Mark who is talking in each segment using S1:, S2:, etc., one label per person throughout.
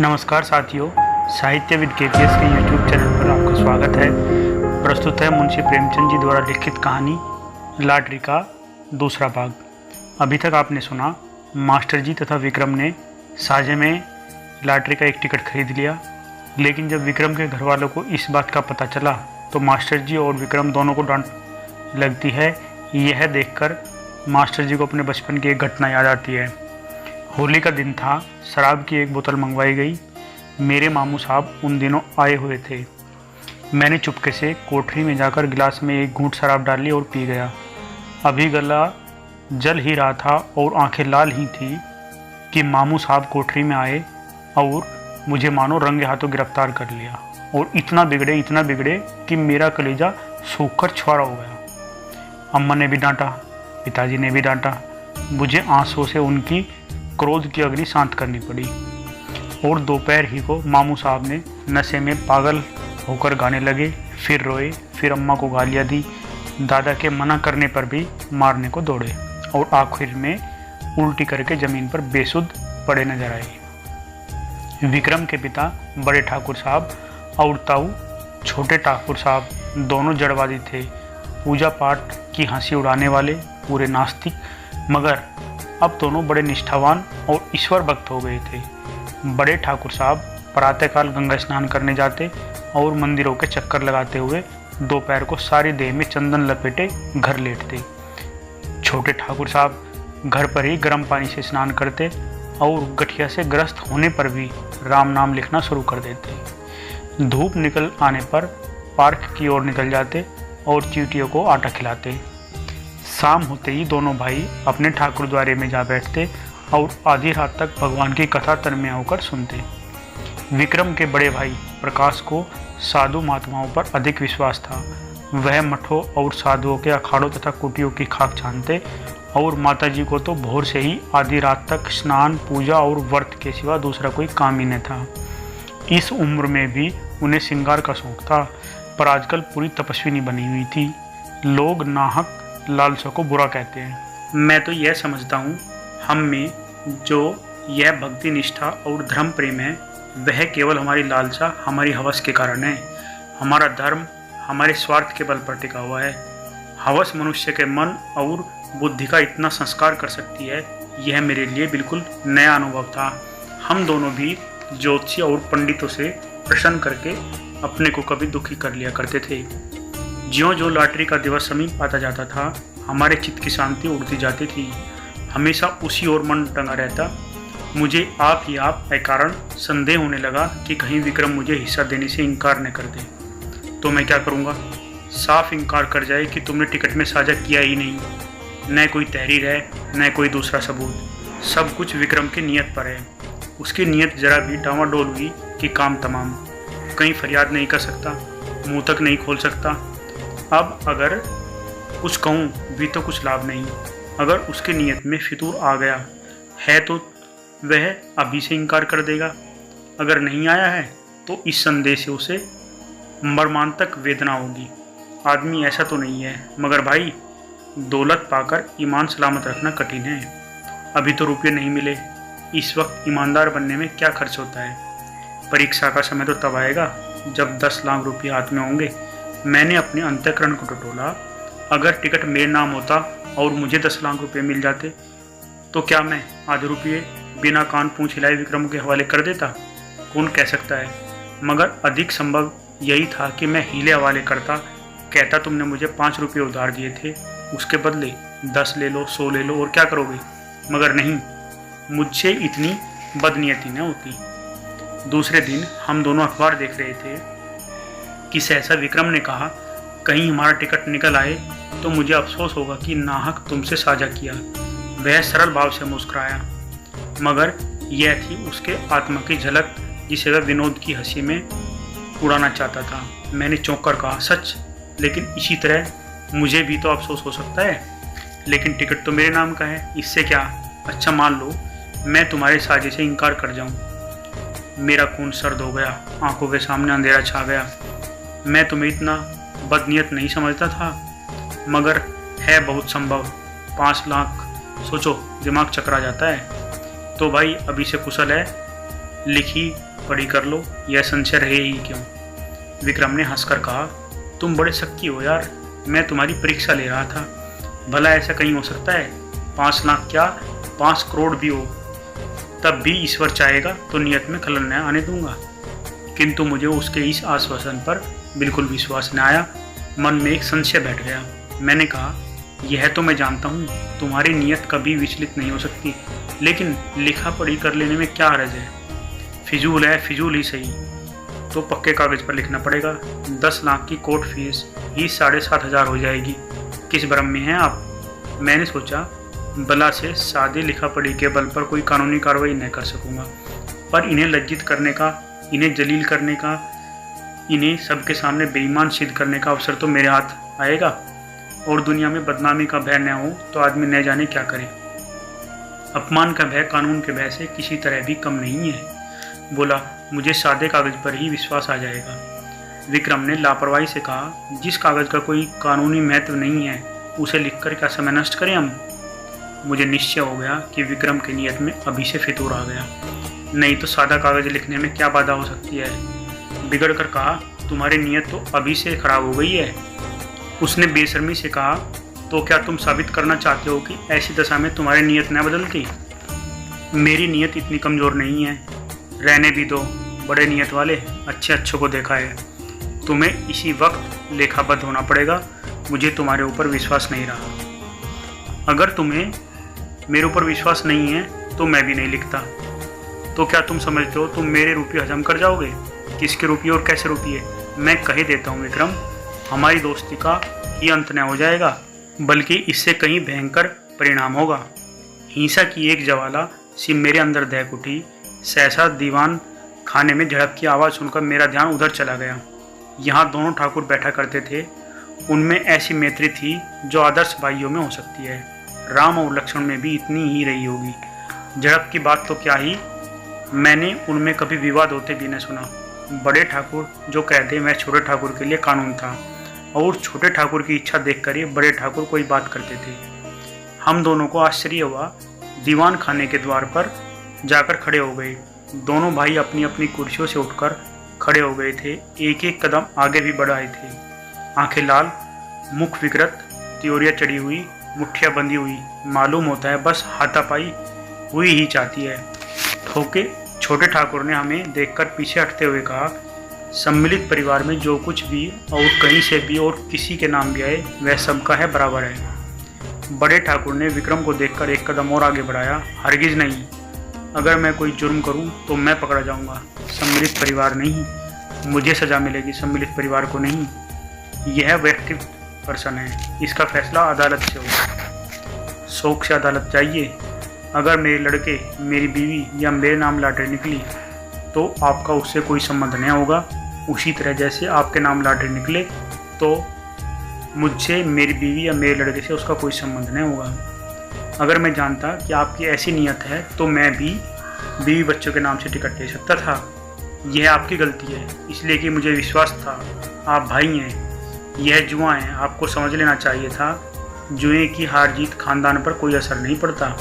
S1: नमस्कार साथियों, साहित्य विद केपीएस के यूट्यूब चैनल पर आपका स्वागत है। प्रस्तुत है मुंशी प्रेमचंद जी द्वारा लिखित कहानी लॉटरी का दूसरा भाग। अभी तक आपने सुना मास्टर जी तथा विक्रम ने साझे में लॉटरी का एक टिकट खरीद लिया, लेकिन जब विक्रम के घर वालों को इस बात का पता चला तो मास्टर जी और विक्रम दोनों को डांट लगती है। यह देखकर मास्टर जी को अपने बचपन की एक घटना याद आती है। होली का दिन था, शराब की एक बोतल मंगवाई गई। मेरे मामू साहब उन दिनों आए हुए थे। मैंने चुपके से कोठरी में जाकर गिलास में एक घूंट शराब डाली और पी गया। अभी गला जल ही रहा था और आंखें लाल ही थी कि मामू साहब कोठरी में आए और मुझे मानो रंगे हाथों गिरफ्तार कर लिया और इतना बिगड़े कि मेरा कलेजा सूखकर छुआरा हो गया। अम्मा ने भी डांटा, पिताजी ने भी डांटा। मुझे आंसुओं से उनकी क्रोध की अग्नि शांत करनी पड़ी और दोपहर ही को मामू साहब ने नशे में पागल होकर गाने लगे, फिर रोए, फिर अम्मा को गालियाँ दी। दादा के मना करने पर भी मारने को दौड़े और आखिर में उल्टी करके ज़मीन पर बेसुध पड़े नजर आए। विक्रम के पिता बड़े ठाकुर साहब और ताऊ छोटे ठाकुर साहब दोनों जड़वादी थे, पूजा पाठ की हंसी उड़ाने वाले, पूरे नास्तिक, मगर अब दोनों बड़े निष्ठावान और ईश्वर भक्त हो गए थे। बड़े ठाकुर साहब प्रातःकाल गंगा स्नान करने जाते और मंदिरों के चक्कर लगाते हुए दोपहर को सारी देह में चंदन लपेटे घर लेटते। छोटे ठाकुर साहब घर पर ही गर्म पानी से स्नान करते और गठिया से ग्रस्त होने पर भी राम नाम लिखना शुरू कर देते। धूप निकल आने पर पार्क की ओर निकल जाते और चींटियों को आटा खिलाते। शाम होते ही दोनों भाई अपने ठाकुर द्वारे में जा बैठते और आधी रात तक भगवान की कथा तन्मय होकर सुनते। विक्रम के बड़े भाई प्रकाश को साधु महात्माओं पर अधिक विश्वास था। वह मठों और साधुओं के अखाड़ों तथा कुटियों की खाक छानते और माताजी को तो भोर से ही आधी रात तक स्नान, पूजा और व्रत के सिवा दूसरा कोई काम ही न था। इस उम्र में भी उन्हें श्रृंगार का शौक था, पर आजकल पूरी तपस्विनी बनी हुई थी। लोग नाहक लालसा को बुरा कहते हैं। मैं तो यह समझता हूँ, हम में जो यह भक्ति निष्ठा और धर्म प्रेम है वह केवल हमारी लालसा, हमारी हवस के कारण है। हमारा धर्म हमारे स्वार्थ के बल पर टिका हुआ है। हवस मनुष्य के मन और बुद्धि का इतना संस्कार कर सकती है, यह मेरे लिए बिल्कुल नया अनुभव था। हम दोनों भी ज्योतिषी और पंडितों से प्रश्न करके अपने को कभी दुखी कर लिया करते थे। ज्यों जो लॉटरी का दिवस समीप आता जाता था, हमारे चित्त की शांति उड़ती जाती थी। हमेशा उसी ओर मन टंगा रहता। मुझे आप ही आप कारण संदेह होने लगा कि कहीं विक्रम मुझे हिस्सा देने से इनकार न कर दे। तो मैं क्या करूँगा? साफ इनकार कर जाए कि तुमने टिकट में साझा किया ही नहीं, न कोई तहरीर है न कोई दूसरा सबूत। सब कुछ विक्रम की नीयत पर है। उसकी नीयत जरा भी डामाडोल हुई कि काम तमाम। कहीं फरियाद नहीं कर सकता, मुँह तक नहीं खोल सकता। अब अगर कुछ कहूँ भी तो कुछ लाभ नहीं। अगर उसके नियत में फितूर आ गया है तो वह अभी से इनकार कर देगा। अगर नहीं आया है तो इस संदेश से उसे मर्मांतक वेदना होगी। आदमी ऐसा तो नहीं है, मगर भाई दौलत पाकर ईमान सलामत रखना कठिन है। अभी तो रुपये नहीं मिले। इस वक्त ईमानदार बनने में क्या खर्च होता है? परीक्षा का समय तो तब आएगा जब 10 लाख रुपये हाथ में होंगे। मैंने अपने अंतःकरण को टटोला। अगर टिकट मेरे नाम होता और मुझे 10 लाख रुपए मिल जाते तो क्या मैं आधे रुपये बिना कान पूंछ हिलाए विक्रम के हवाले कर देता? कौन कह सकता है, मगर अधिक संभव यही था कि मैं हीले हवाले करता। कहता तुमने मुझे 5 रुपये उधार दिए थे, उसके बदले 10 ले लो, 100 ले लो और क्या करोगे? मगर नहीं, मुझसे इतनी बदनीयती न होती। दूसरे दिन हम दोनों अखबार देख रहे थे कि सहसा विक्रम ने कहा, कहीं हमारा टिकट निकल आए तो मुझे अफसोस होगा कि नाहक तुमसे साझा किया। वह सरल भाव से मुस्कुराया, मगर यह थी उसके आत्मा की झलक जिसे वह विनोद की हंसी में उड़ाना चाहता था। मैंने चौंक कर कहा, सच? लेकिन इसी तरह मुझे भी तो अफसोस हो सकता है। लेकिन टिकट तो मेरे नाम का है, इससे क्या? अच्छा मान लो मैं तुम्हारे साझे से इनकार कर जाऊं। मेरा खून सर्द हो गया, आंखों के सामने अंधेरा छा गया। मैं तुम्हें इतना बदनीयत नहीं समझता था, मगर है बहुत संभव। 5 लाख सोचो, दिमाग चकरा जाता है। तो भाई अभी से कुशल है, लिखी पढ़ी कर लो, यह संशय रहे ही क्यों। विक्रम ने हंसकर कहा, तुम बड़े शक्की हो यार, मैं तुम्हारी परीक्षा ले रहा था। भला ऐसा कहीं हो सकता है? 5 लाख क्या 5 करोड़ भी हो, तब भी ईश्वर चाहेगा तो नियत में खलल न आने दूंगा। किंतु मुझे उसके इस आश्वासन पर बिल्कुल विश्वास न आया। मन में एक संशय बैठ गया। मैंने कहा, यह तो मैं जानता हूँ तुम्हारी नियत कभी विचलित नहीं हो सकती, लेकिन लिखा पढ़ी कर लेने में क्या हर्ज है? फिजूल है, फिजूल ही सही तो पक्के कागज पर लिखना पड़ेगा। 10 लाख की कोर्ट फीस ही 7,500 हो जाएगी। किस भ्रम में हैं आप? मैंने सोचा बला से सादे लिखा पढ़ी के बल पर कोई कानूनी कार्रवाई न कर सकूंगा, पर इन्हें लज्जित करने का, इन्हें जलील करने का, इन्हें सबके सामने बेईमान सिद्ध करने का अवसर तो मेरे हाथ आएगा। और दुनिया में बदनामी का भय न हो तो आदमी न जाने क्या करे। अपमान का भय कानून के भय से किसी तरह भी कम नहीं है। बोला, मुझे सादे कागज पर ही विश्वास आ जाएगा। विक्रम ने लापरवाही से कहा, जिस कागज का कोई कानूनी महत्व नहीं है उसे लिखकर क्या समय नष्ट करें हम? मुझे निश्चय हो गया कि विक्रम की नियत में अभी से फितूर आ गया। नहीं तो सादा कागज लिखने में क्या बाधा हो सकती है? बिगड़ कर कहा, तुम्हारी नियत तो अभी से खराब हो गई है। उसने बेशर्मी से कहा, तो क्या तुम साबित करना चाहते हो कि ऐसी दशा में तुम्हारी नियत न बदलती? मेरी नियत इतनी कमज़ोर नहीं है। रहने भी दो, बड़े नियत वाले अच्छे अच्छों को देखा है। तुम्हें इसी वक्त लेखाबद्ध होना पड़ेगा। मुझे तुम्हारे ऊपर विश्वास नहीं रहा। अगर तुम्हें मेरे ऊपर विश्वास नहीं है तो मैं भी नहीं लिखता। तो क्या तुम समझते हो तुम मेरे रुपये हजम कर जाओगे? किसके रुपये और कैसे रुपये? मैं कह देता हूँ विक्रम, हमारी दोस्ती का ही अंत न हो जाएगा, बल्कि इससे कहीं भयंकर परिणाम होगा। हिंसा की एक ज्वाला सी मेरे अंदर दहक उठी। सहसा दीवान खाने में झड़प की आवाज़ सुनकर मेरा ध्यान उधर चला गया। यहाँ दोनों ठाकुर बैठा करते थे। उनमें ऐसी मैत्री थी जो आदर्श भाइयों में हो सकती है। राम और लक्ष्मण में भी इतनी ही रही होगी। झड़प की बात तो क्या ही, मैंने उनमें कभी विवाद होते भी न सुना। बड़े ठाकुर जो कहते वह छोटे ठाकुर के लिए कानून था, और छोटे ठाकुर की इच्छा देखकर ही बड़े ठाकुर कोई बात करते थे। हम दोनों को आश्चर्य हुआ। दीवान खाने के द्वार पर जाकर खड़े हो गए। दोनों भाई अपनी अपनी कुर्सियों से उठकर खड़े हो गए थे। एक एक कदम आगे भी बढ़ाए थे। आंखें लाल, मुख विकृत, त्योरियां चढ़ी हुई, मुठ्ठियां बंधी हुई। मालूम होता है बस हाथापाई हुई ही चाहती है। ठोके छोटे ठाकुर ने हमें देखकर पीछे हटते हुए कहा, सम्मिलित परिवार में जो कुछ भी और कहीं से भी और किसी के नाम भी आए वह सबका है, बराबर है। बड़े ठाकुर ने विक्रम को देखकर एक कदम और आगे बढ़ाया। हरगिज नहीं, अगर मैं कोई जुर्म करूं तो मैं पकड़ा जाऊंगा। सम्मिलित परिवार नहीं, मुझे सजा मिलेगी, सम्मिलित परिवार को नहीं। यह व्यक्तिगत पर्सन है, इसका फैसला अदालत से होगा। शौक से अदालत चाहिए। अगर मेरे लड़के, मेरी बीवी या मेरे नाम लॉटरी निकली तो आपका उससे कोई संबंध नहीं होगा। उसी तरह जैसे आपके नाम लॉटरी निकले तो मुझसे, मेरी बीवी या मेरे लड़के से उसका कोई संबंध नहीं होगा। अगर मैं जानता कि आपकी ऐसी नियत है तो मैं भी बीवी बच्चों के नाम से टिकट ले सकता था। यह आपकी गलती है, इसलिए कि मुझे विश्वास था आप भाई हैं। यह जुआ है, आपको समझ लेना चाहिए था। जुए की हार जीत खानदान पर कोई असर नहीं पड़ता।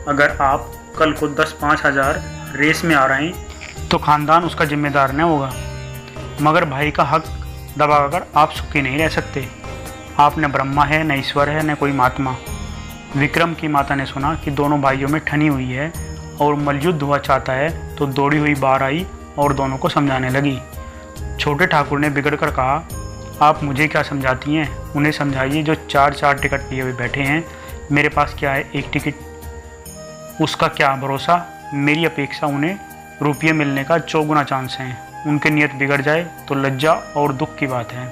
S1: अगर आप कल को 10-5 हज़ार रेस में आ रहे हैं तो खानदान उसका जिम्मेदार न होगा, मगर भाई का हक दबाकर आप सुखी नहीं रह सकते। आप न ब्रह्मा है, न ईश्वर है, न कोई महात्मा। विक्रम की माता ने सुना कि दोनों भाइयों में ठनी हुई है और मलयुद्ध हुआ चाहता है तो दौड़ी हुई बाहर आई और दोनों को समझाने लगी। छोटे ठाकुर ने बिगड़ कर कहा, आप मुझे क्या समझाती हैं? उन्हें समझाइए जो 4 टिकट लिए हुए बैठे हैं। मेरे पास क्या है, एक टिकट, उसका क्या भरोसा। मेरी अपेक्षा उन्हें रुपये मिलने का 4 गुना चांस है। उनकी नीयत बिगड़ जाए तो लज्जा और दुख की बात है।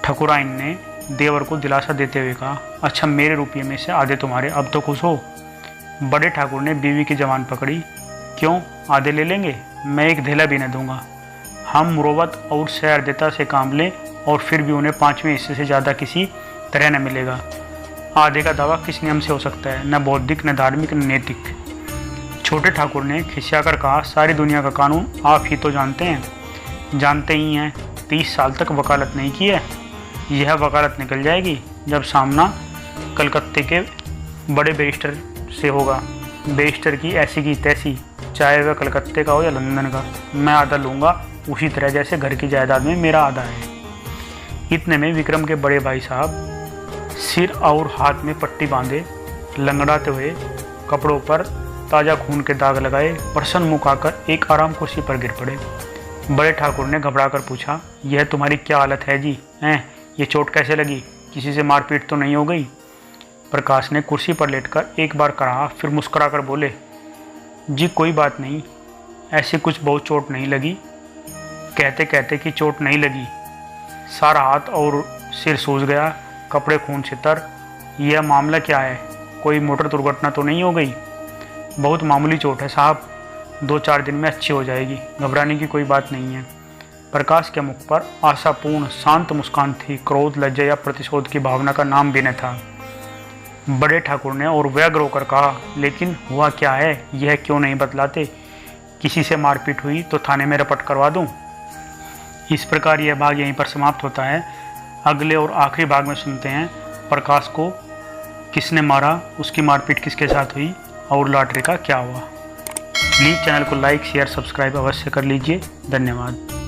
S1: ठकुराइन ने देवर को दिलासा देते हुए कहा, अच्छा मेरे रुपये में से आधे तुम्हारे, अब तो खुश हो। बड़े ठाकुर ने बीवी की जवान पकड़ी, क्यों आधे ले लेंगे? मैं एक धेला भी न दूंगा। हम मुरोवत और सैरदेता से काम लें और फिर भी उन्हें 5वें हिस्से से ज़्यादा किसी तरह न मिलेगा। आधे का दावा किस नियम से हो सकता है? न बौद्धिक, न धार्मिक, न नैतिक। छोटे ठाकुर ने खिसियाकर कहा, सारी दुनिया का कानून आप ही तो जानते हैं। जानते ही हैं, 30 साल तक वकालत नहीं की है। यह वकालत निकल जाएगी जब सामना कलकत्ते के बड़े बैरिस्टर से होगा। बैरिस्टर की ऐसी की तैसी चाहे वह कलकत्ते का हो या लंदन का, मैं आधा लूँगा उसी तरह जैसे घर की जायदाद में मेरा आधा है। इतने में विक्रम के बड़े भाई साहब सिर और हाथ में पट्टी बांधे लंगड़ाते हुए कपड़ों पर ताज़ा खून के दाग लगाए प्रसन्न मुख आकर एक आराम कुर्सी पर गिर पड़े। बड़े ठाकुर ने घबराकर पूछा, यह तुम्हारी क्या हालत है जी? हैं, ये चोट कैसे लगी? किसी से मारपीट तो नहीं हो गई? प्रकाश ने कुर्सी पर लेटकर एक बार कहा, फिर मुस्कुराकर बोले, जी कोई बात नहीं, ऐसी कुछ बहुत चोट नहीं लगी। कहते कहते कि चोट नहीं लगी, सारा हाथ और सिर सूज गया, कपड़े खून से तर। यह मामला क्या है? कोई मोटर दुर्घटना तो नहीं हो गई? बहुत मामूली चोट है साहब, 2-4 दिन में अच्छी हो जाएगी, घबराने की कोई बात नहीं है। प्रकाश के मुख पर आशापूर्ण शांत मुस्कान थी, क्रोध, लज्जा या प्रतिशोध की भावना का नाम भी न था। बड़े ठाकुर ने और व्यग्र होकर कहा, लेकिन हुआ क्या है, यह क्यों नहीं बतलाते? किसी से मारपीट हुई तो थाने में रिपोर्ट करवा दूं? इस प्रकार यह भाग यहीं पर समाप्त होता है। अगले और आखिरी भाग में सुनते हैं प्रकाश को किसने मारा, उसकी मारपीट किसके साथ हुई और लॉटरी का क्या हुआ। प्लीज़ चैनल को लाइक, शेयर, सब्सक्राइब अवश्य कर लीजिए। धन्यवाद।